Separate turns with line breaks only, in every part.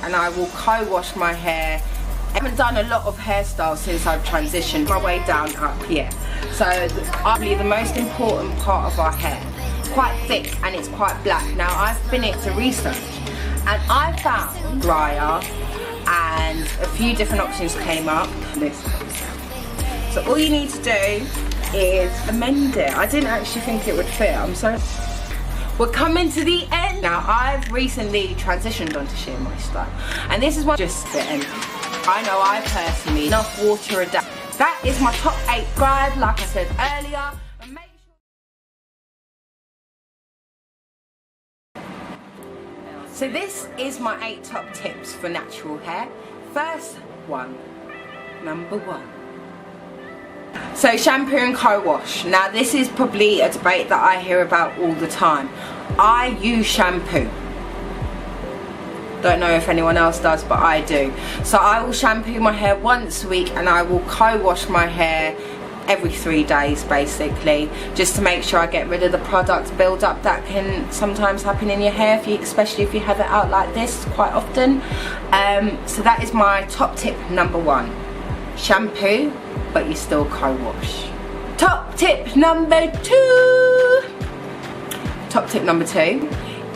and I will co-wash my hair. I haven't done a lot of hairstyles since I've transitioned my way down up here. So probably the most important part of our hair. Quite thick and it's quite black. Now I've been into research and I found dryer and a few different options came up. So all you need to do is amend it. I didn't actually think it would fit. I'm so... We're coming to the end. Now I've recently transitioned onto sheer moisture and this is what just fitting. I know I personally enough water a day. That is my top 8 guide, like I said earlier. And make sure... So this is my 8 top tips for natural hair. First one, number 1. So shampoo and co-wash. Now this is probably a debate that I hear about all the time. I use shampoo. Don't know if anyone else does, but I do. So I will shampoo my hair once a week and I will co-wash my hair every 3 days basically, just to make sure I get rid of the product build up that can sometimes happen in your hair, especially if you have it out like this quite often. So that is my top tip number 1. Shampoo, but you still co-wash. Top tip number 2. Top tip number 2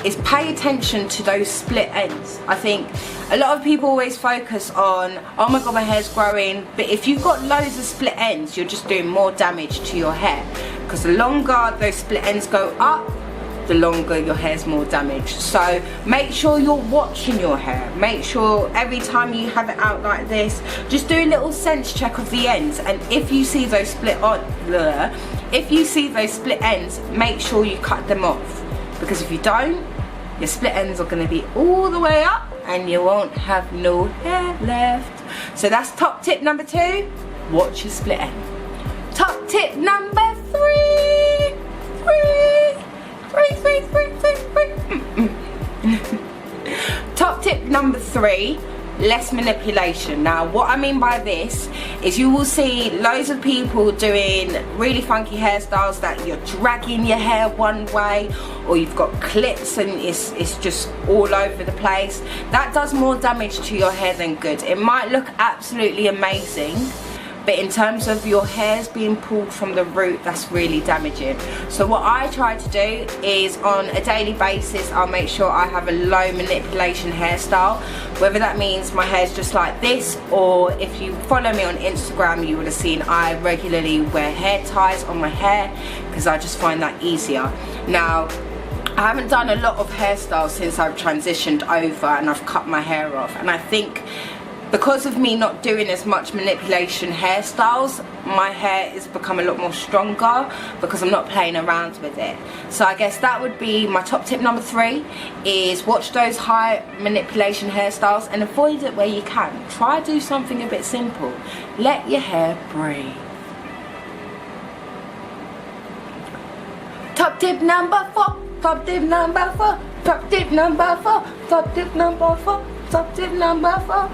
is pay attention to those split ends. I think a lot of people always focus on, oh my god, my hair's growing, but if you've got loads of split ends, you're just doing more damage to your hair, because the longer those split ends go up, the longer your hair's more damaged. So make sure you're watching your hair. Make sure every time you have it out like this, just do a little sense check of the ends, and if you see those split ends, make sure you cut them off, because if you don't, your split ends are going to be all the way up and you won't have no hair left. So that's top tip number 2, watch your split end. Top tip number 3. Top tip number 3, less manipulation. Now what I mean by this is you will see loads of people doing really funky hairstyles that you're dragging your hair one way, or you've got clips and it's just all over the place. That does more damage to your hair than good. It might look absolutely amazing, but in terms of your hairs being pulled from the root, that's really damaging. So what I try to do is on a daily basis, I'll make sure I have a low manipulation hairstyle, whether that means my hair's just like this, or if you follow me on Instagram, you would have seen I regularly wear hair ties on my hair, because I just find that easier. Now, I haven't done a lot of hairstyles since I've transitioned over and I've cut my hair off, and I think because of me not doing as much manipulation hairstyles, my hair has become a lot more stronger because I'm not playing around with it. So I guess that would be my top tip number 3, is watch those high manipulation hairstyles and avoid it where you can. Try to do something a bit simple. Let your hair breathe. Top tip number 4. Top tip number 4. Top tip number 4. Top tip number 4. Top tip number 4.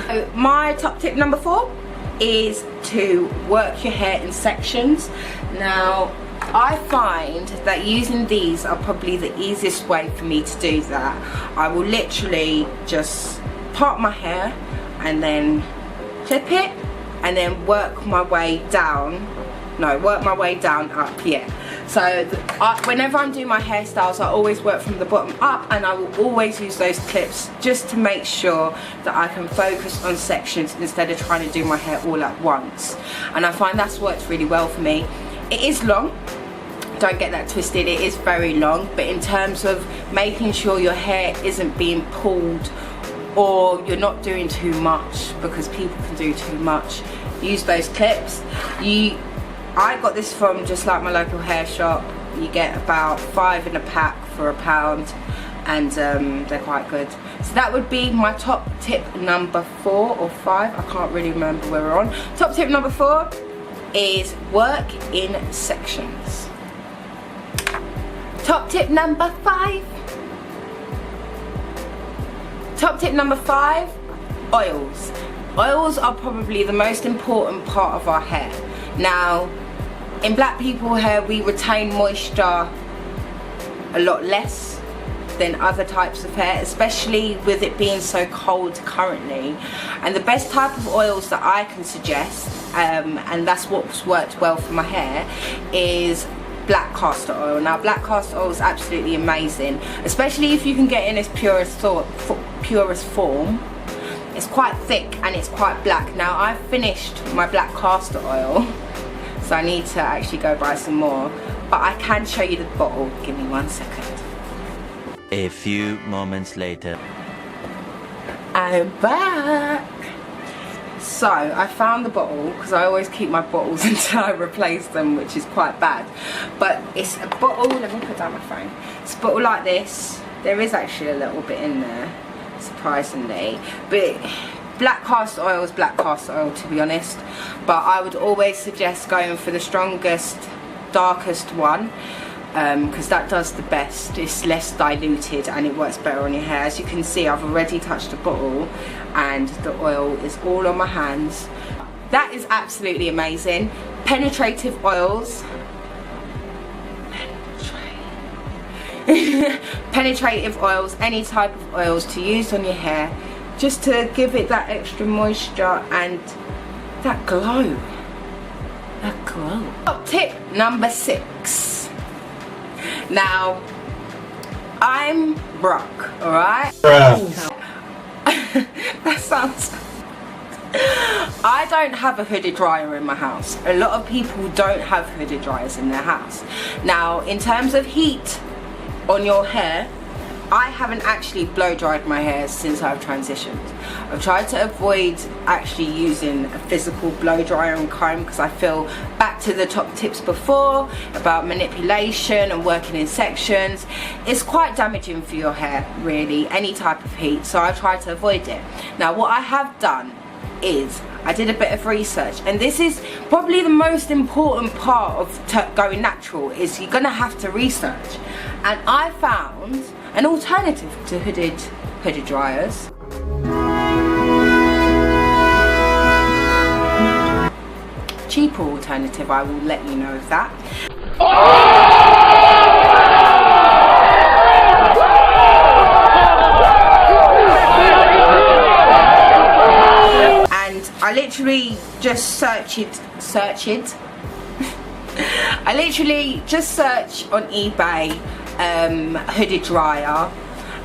So my top tip number 4 is to work your hair in sections. Now I find that using these are probably the easiest way for me to do that. I will literally just part my hair and then clip it and then work my way down. No, work my way down up, yeah. So whenever I'm doing my hairstyles, I always work from the bottom up, and I will always use those clips just to make sure that I can focus on sections instead of trying to do my hair all at once. And I find that's worked really well for me. It is long, don't get that twisted, it is very long, but in terms of making sure your hair isn't being pulled or you're not doing too much, because people can do too much, use those clips. I got this from just like my local hair shop. You get about 5 in a pack for £1, and they're quite good. So that would be my top tip number 4 or 5. I can't really remember where we're on. Top tip number 4 is work in sections. Top tip number 5. Top tip number 5, oils. Oils are probably the most important part of our hair. Now, in black people hair, we retain moisture a lot less than other types of hair, especially with it being so cold currently. And the best type of oils that I can suggest, and that's what's worked well for my hair, is black castor oil. Now black castor oil is absolutely amazing, especially if you can get in its purest form. It's quite thick and it's quite black. Now I've finished my black castor oil, so I need to actually go buy some more, but I can show you the bottle. Give me 1 second.
A few moments later.
I'm back. So I found the bottle, because I always keep my bottles until I replace them, which is quite bad. But it's a bottle, let me put down my phone. It's a bottle like this. There is actually a little bit in there, surprisingly. But black castor oil is black castor oil, to be honest. But I would always suggest going for the strongest, darkest one, because that does the best. It's less diluted and it works better on your hair. As you can see, I've already touched the bottle and the oil is all on my hands. That is absolutely amazing. Penetrative oils. Penetrative oils, any type of oils to use on your hair, just to give it that extra moisture and that glow. That glow. Top tip number 6. Now, I'm broke, alright? That sounds... I don't have a hooded dryer in my house. A lot of people don't have hooded dryers in their house. Now, in terms of heat on your hair, I haven't actually blow dried my hair since I've transitioned. I've tried to avoid actually using a physical blow dryer and comb, because I feel, back to the top tips before about manipulation and working in sections, it's quite damaging for your hair, really, any type of heat. So I try to avoid it. Now what I have done is I did a bit of research, and this is probably the most important part of going natural, is you're gonna have to research. And I found an alternative to hooded dryers. Cheaper alternative, I will let you know of that. And I literally just searched I literally just searched on eBay hooded dryer,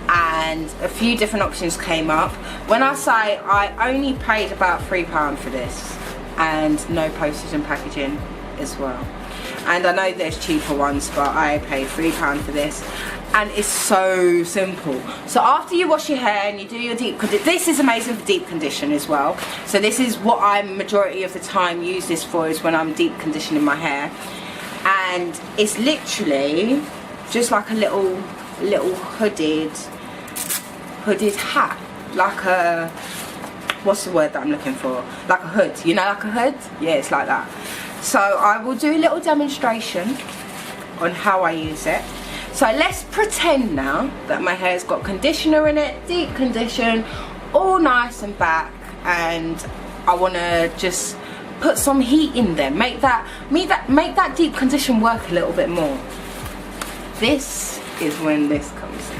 and a few different options came up. When I say I only paid about £3 for this, and no postage and packaging as well. And I know there's cheaper ones, but I paid £3 for this, and it's so simple. So after you wash your hair and you do your deep condition, this is amazing for deep condition as well. So this is what I majority of the time use this for, is when I'm deep conditioning my hair. And it's literally just like a little hooded hat, like a, what's the word that I'm looking for, like a hood, you know, like a hood, yeah, it's like that. So I will do a little demonstration on how I use it. So let's pretend now that my hair's got conditioner in it, deep condition, all nice and back, and I want to just put some heat in there, make that deep condition work a little bit more. This is when this comes in.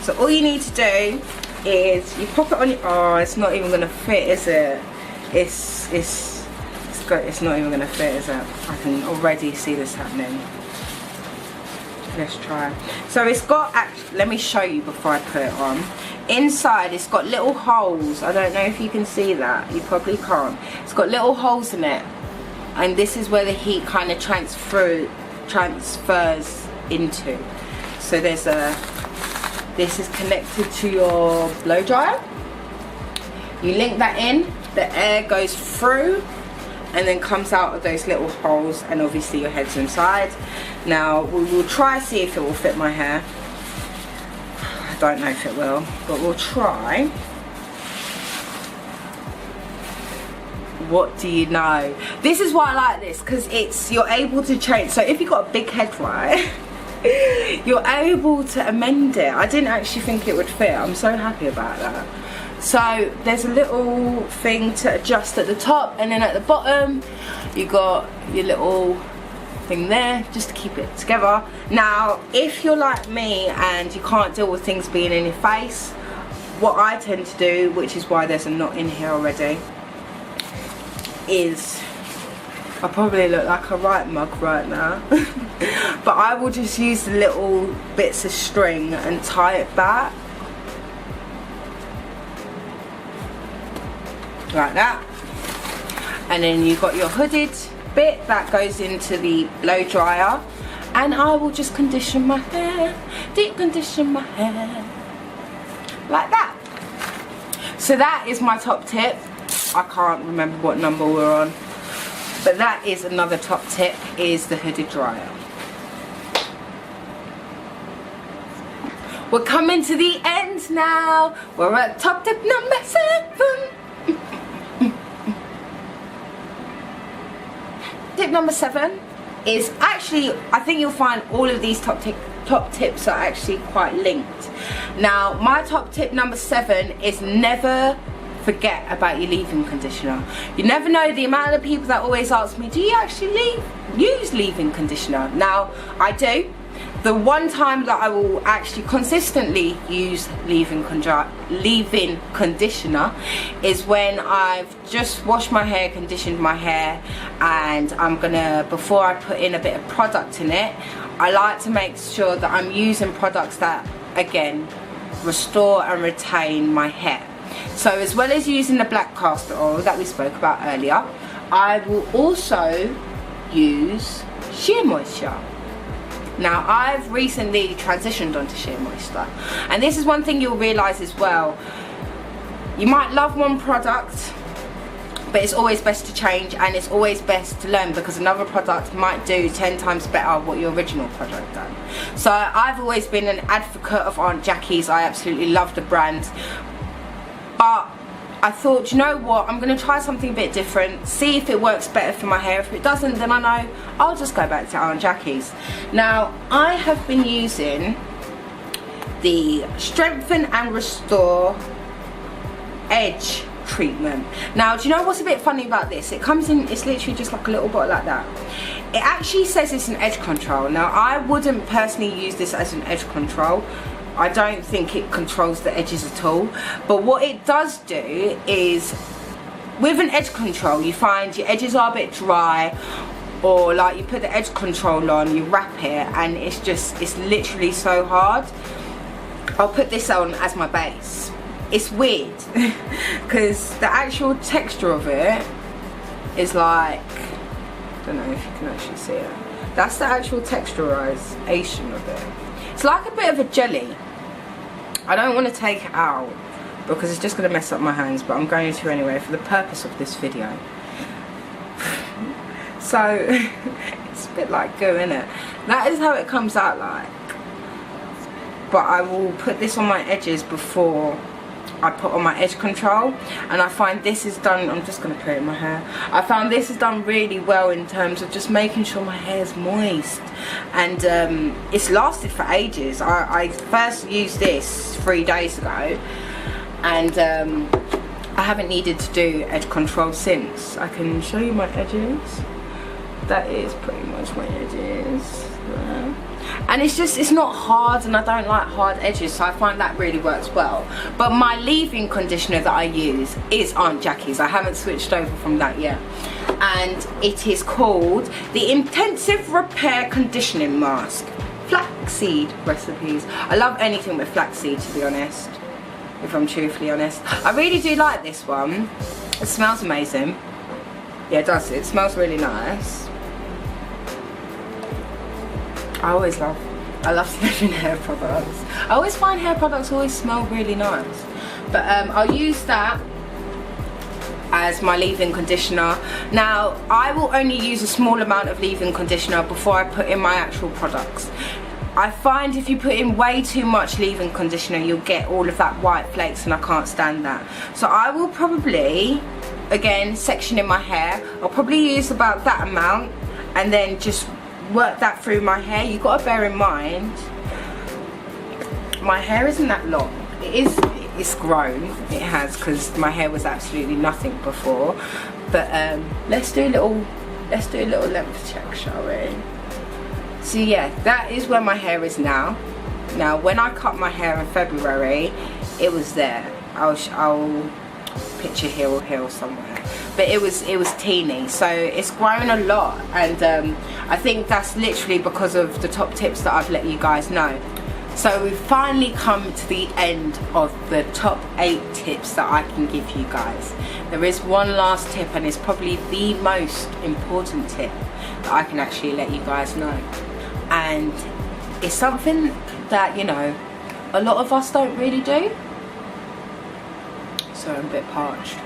So all you need to do is you pop it on your, oh, it's not even gonna fit, is it? It's not even gonna fit, is it? I can already see this happening. Let's try. So it's got, let me show you before I put it on. Inside it's got little holes. I don't know if you can see that. You probably can't. It's got little holes in it, and this is where the heat kind of transfers into. So there's a, this is connected to your blow dryer. You link that in, the air goes through and then comes out of those little holes, and obviously your head's inside. Now we will try see if it will fit my hair. I don't know if it will, but we'll try. What do you know? This is why I like this, because it's, you're able to change. So if you've got a big head, right, you're able to amend it. I didn't actually think it would fit. I'm so happy about that. So there's a little thing to adjust at the top, and then at the bottom you got your little thing there just to keep it together. Now if you're like me and you can't deal with things being in your face, what I tend to do, which is why there's a knot in here already, is I probably look like a right mug right now but I will just use the little bits of string and tie it back like that, and then you've got your hooded bit that goes into the blow dryer, and I will just condition my hair, deep condition my hair like that. So that is my top tip. I can't remember what number we're on, but that is another top tip, is the hooded dryer. We're coming to the end now. We're at top tip number 7. Tip number 7 is actually, I think you'll find all of these top tips are actually quite linked. Now my top tip number 7 is never forget about your leave-in conditioner. You never know the amount of people that always ask me, do you actually use leave-in conditioner? Now I do. The one time that I will actually consistently use leave-in conditioner is when I've just washed my hair, conditioned my hair, and I'm gonna, before I put in a bit of product in it, I like to make sure that I'm using products that, again, restore and retain my hair. So as well as using the black castor oil that we spoke about earlier, I will also use sheer moisture. Now I've recently transitioned onto sheer moisture, and this is one thing you'll realise as well. You might love one product, but it's always best to change, and it's always best to learn, because another product might do 10 times better what your original product done. So I've always been an advocate of Aunt Jackie's. I absolutely love the brand, but I thought, you know what, I'm going to try something a bit different, see if it works better for my hair. If it doesn't, then I know I'll just go back to Aunt Jackie's. Now I have been using the Strengthen and Restore Edge treatment. Now do you know what's a bit funny about this? It comes in, it's literally just like a little bottle like that. It actually says it's an edge control. Now I wouldn't personally use this as an edge control. I don't think it controls the edges at all, but what it does do is, with an edge control, you find your edges are a bit dry, or like you put the edge control on, you wrap it, and it's literally so hard. I'll put this on as my base. It's weird because the actual texture of it is like, I don't know if you can actually see it. That's the actual texturization of it. It's like a bit of a jelly. I don't want to take it out because it's just going to mess up my hands, but I'm going to anyway for the purpose of this video. So it's a bit like goo, innit? That is how it comes out like. But I will put this on my edges before I put on my edge control, and I find this is done, I'm just going to put it in my hair, I found this is done really well in terms of just making sure my hair is moist, and it's lasted for ages. I first used this 3 days ago, and I haven't needed to do edge control since. I can show you my edges. That is pretty much my edges there. And it's not hard, and I don't like hard edges, so I find that really works well. But my leave-in conditioner that I use is Aunt Jackie's. I haven't switched over from that yet, and it is called the Intensive Repair Conditioning Mask, flaxseed recipes. I love anything with flaxseed, to be honest, if I'm truthfully honest. I really do like this one. It smells amazing. Yeah, it does. It smells really nice. I love smelling hair products. I always find hair products always smell really nice. But I'll use that as my leave-in conditioner. Now I will only use a small amount of leave-in conditioner before I put in my actual products. I find if you put in way too much leave-in conditioner, you'll get all of that white flakes, and I can't stand that. So I will probably, again, section in my hair, I'll probably use about that amount, and then just work that through my hair. You've got to bear in mind, my hair isn't that long. It's grown, it has, because my hair was absolutely nothing before. But let's do a little length check, shall we? So yeah, that is where my hair is now. Now when I cut my hair in February, it was there. I'll picture here or somewhere, but it was teeny, so it's grown a lot, and I think that's literally because of the top tips that I've let you guys know. So we've finally come to the end of the top 8 tips that I can give you guys. There is one last tip, and it's probably the most important tip that I can actually let you guys know, and it's something that, you know, a lot of us don't really do. So I'm a bit parched,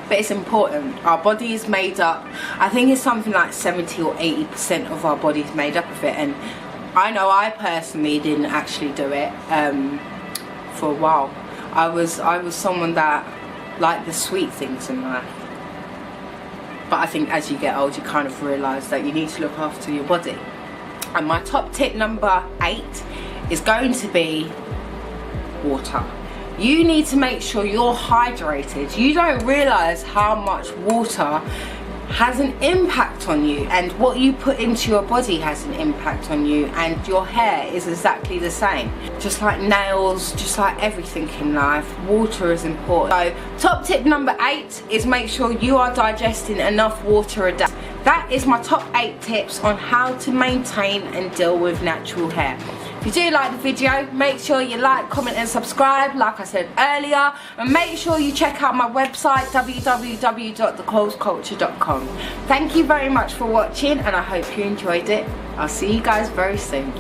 but it's important. Our body is made up, I think it's something like 70 or 80% of our body is made up of it, and I know I personally didn't actually do it for a while. I was someone that liked the sweet things in life, but I think as you get old you kind of realise that you need to look after your body. And my top tip number 8 is going to be water. You need to make sure you're hydrated. You don't realise how much water has an impact on you, and what you put into your body has an impact on you, and your hair is exactly the same. Just like nails, just like everything in life, water is important. So top tip number 8 is make sure you are digesting enough water a day. That is my top 8 tips on how to maintain and deal with natural hair. If you do like the video, make sure you like, comment and subscribe like I said earlier, and make sure you check out my website www.thecoilsculture.com. Thank you very much for watching, and I hope you enjoyed it. I'll see you guys very soon.